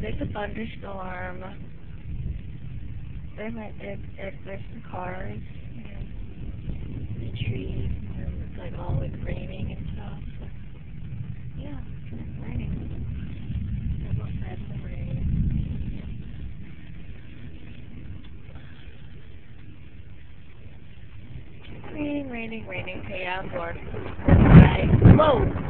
There's a thunderstorm. There's the cars and the trees, and it's like all like raining and stuff. So, yeah, it's raining. I'm outside in the rain. Raining. Okay, I'm bored. Bye. Whoa!